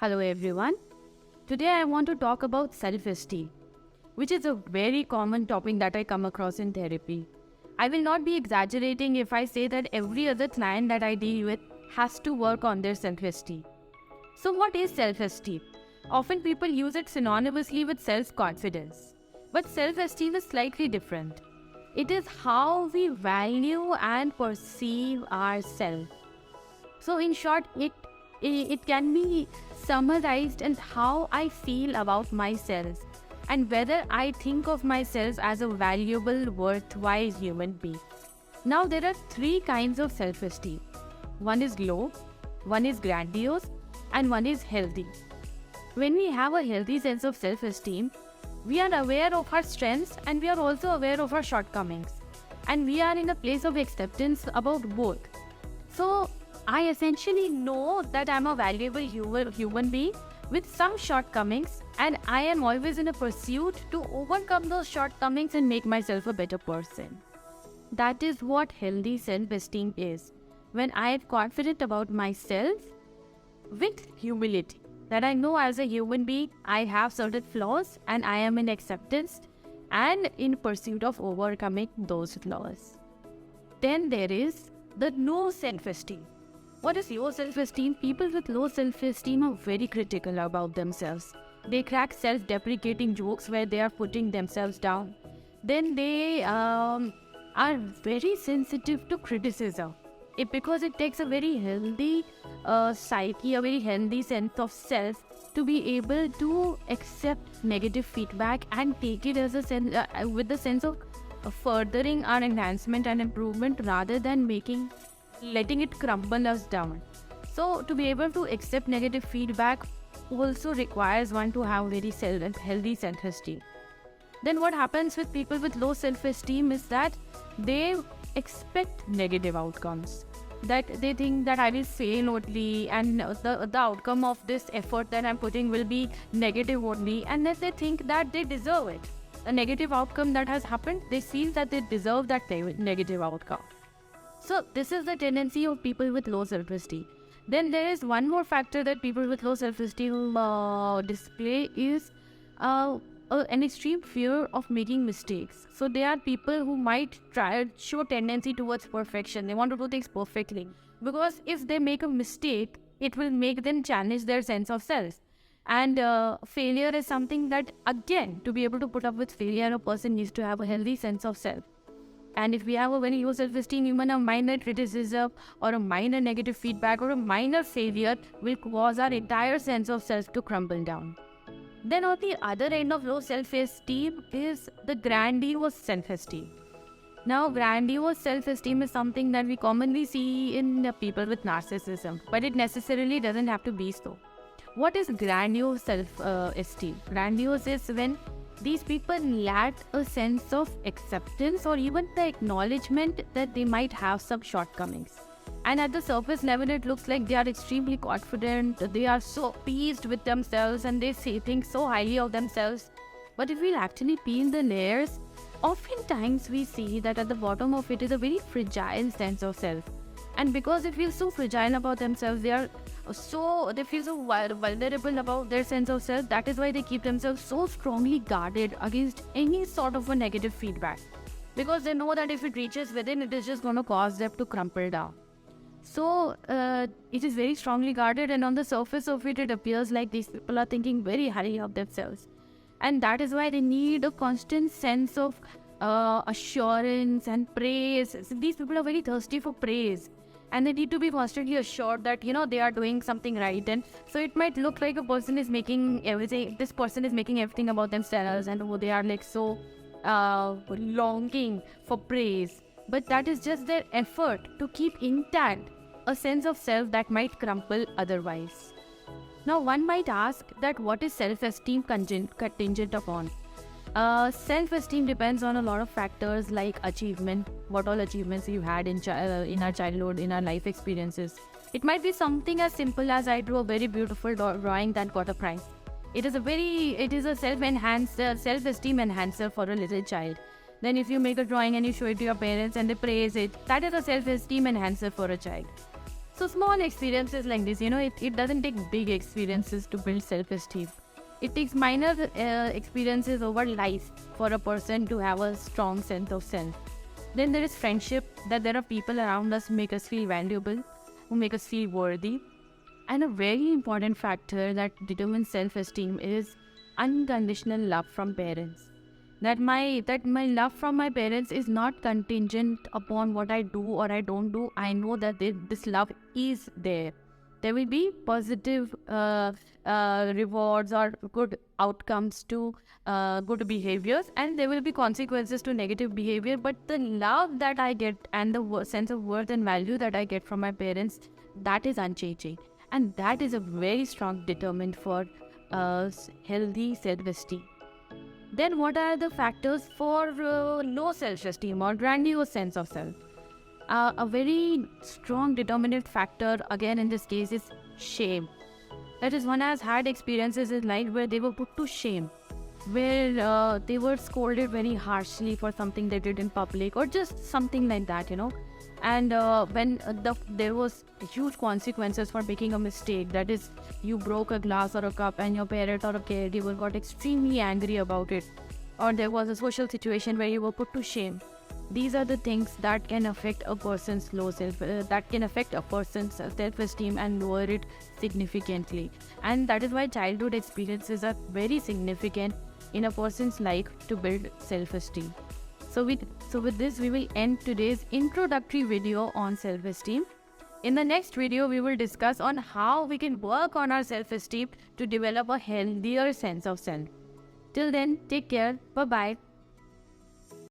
Hello everyone. Today I want to talk about self-esteem, which is a very common topic that I come across in therapy. I will not be exaggerating if I say that every other client that I deal with has to work on their self-esteem. So what is self-esteem? Often people use it synonymously with self-confidence, but self-esteem is slightly different. It is how we value and perceive ourselves. So in short, it can be summarized as how I feel about myself and whether I think of myself as a valuable, worthwhile human being. Now there are three kinds of self-esteem. One is low, one is grandiose, and one is healthy. When we have a healthy sense of self-esteem, we are aware of our strengths and we are also aware of our shortcomings. And we are in a place of acceptance about both. So I essentially know that I'm a valuable human being with some shortcomings, and I am always in a pursuit to overcome those shortcomings and make myself a better person. That is what healthy self-esteem is. When I am confident about myself with humility, that I know as a human being I have certain flaws and I am in acceptance and in pursuit of overcoming those flaws. Then there is the low self-esteem. What is low self-esteem? People with low self-esteem are very critical about themselves. They crack self-deprecating jokes where they are putting themselves down. Then they are very sensitive to criticism. Because it takes a very healthy psyche, a very healthy sense of self to be able to accept negative feedback and take it as a with the sense of furthering our enhancement and improvement rather than letting it crumble us down. So to be able to accept negative feedback also requires one to have very healthy self-esteem. Then what happens with people with low self-esteem is that they expect negative outcomes. That they think that I will fail only and the outcome of this effort that I'm putting will be negative only, and then they think that they deserve it. A negative outcome that has happened, they feel that they deserve that negative outcome. So this is the tendency of people with low self-esteem. Then there is one more factor that people with low self-esteem display is an extreme fear of making mistakes. So they are people who might show tendency towards perfection. They want to do things perfectly. Because if they make a mistake, it will make them challenge their sense of self. And failure is something that, again, to be able to put up with failure, a person needs to have a healthy sense of self. And if we have a very low self-esteem, even a minor criticism or a minor negative feedback or a minor failure will cause our entire sense of self to crumble down. Then on the other end of low self-esteem is the grandiose self-esteem. Now, grandiose self-esteem is something that we commonly see in people with narcissism, but it necessarily doesn't have to be so. What is grandiose self-esteem? Grandiose is when these people lack a sense of acceptance or even the acknowledgement that they might have some shortcomings. And at the surface level, it looks like they are extremely confident, they are so pleased with themselves and they think so highly of themselves. But if we actually peel the layers, oftentimes we see that at the bottom of it is a very fragile sense of self. And because they feel so fragile about themselves, they feel so vulnerable about their sense of self. That is why they keep themselves so strongly guarded against any sort of a negative feedback. Because they know that if it reaches within, it is just going to cause them to crumple down. So it is very strongly guarded, and on the surface of it, it appears like these people are thinking very highly of themselves. And that is why they need a constant sense of assurance and praise. So these people are very thirsty for praise. And they need to be constantly assured that, they are doing something right. And so it might look like a person is making everything, this person is making everything about themselves and they are like so longing for praise. But that is just their effort to keep intact a sense of self that might crumble otherwise. Now one might ask that what is self-esteem contingent upon? Self-esteem depends on a lot of factors like achievement, what all achievements you had in our childhood, in our life experiences. It might be something as simple as I drew a very beautiful drawing that got a prize. It is a self-esteem enhancer for a little child. Then if you make a drawing and you show it to your parents and they praise it, that is a self-esteem enhancer for a child. So small experiences like this, it doesn't take big experiences to build self-esteem. It takes minor experiences over life for a person to have a strong sense of self. Then there is friendship, that there are people around us who make us feel valuable, who make us feel worthy. And a very important factor that determines self-esteem is unconditional love from parents. That my love from my parents is not contingent upon what I do or I don't do. I know that this love is there. There will be positive rewards or good outcomes to good behaviors, and there will be consequences to negative behavior. But the love that I get and the sense of worth and value that I get from my parents, that is unchanging. And that is a very strong determinant for healthy self-esteem. Then what are the factors for low self-esteem or grandiose sense of self? A very strong determinant factor again in this case is shame. That is, one has had experiences in life where they were put to shame, where they were scolded very harshly for something they did in public or just something like that, And when there was huge consequences for making a mistake, that is, you broke a glass or a cup and your parent or a caregiver got extremely angry about it, or there was a social situation where you were put to shame. These are the things that can affect a person's self-esteem and lower it significantly. And that is why childhood experiences are very significant in a person's life to build self-esteem. So with this, we will end today's introductory video on self-esteem. In the next video, we will discuss on how we can work on our self-esteem to develop a healthier sense of self. Till then, take care. Bye-bye.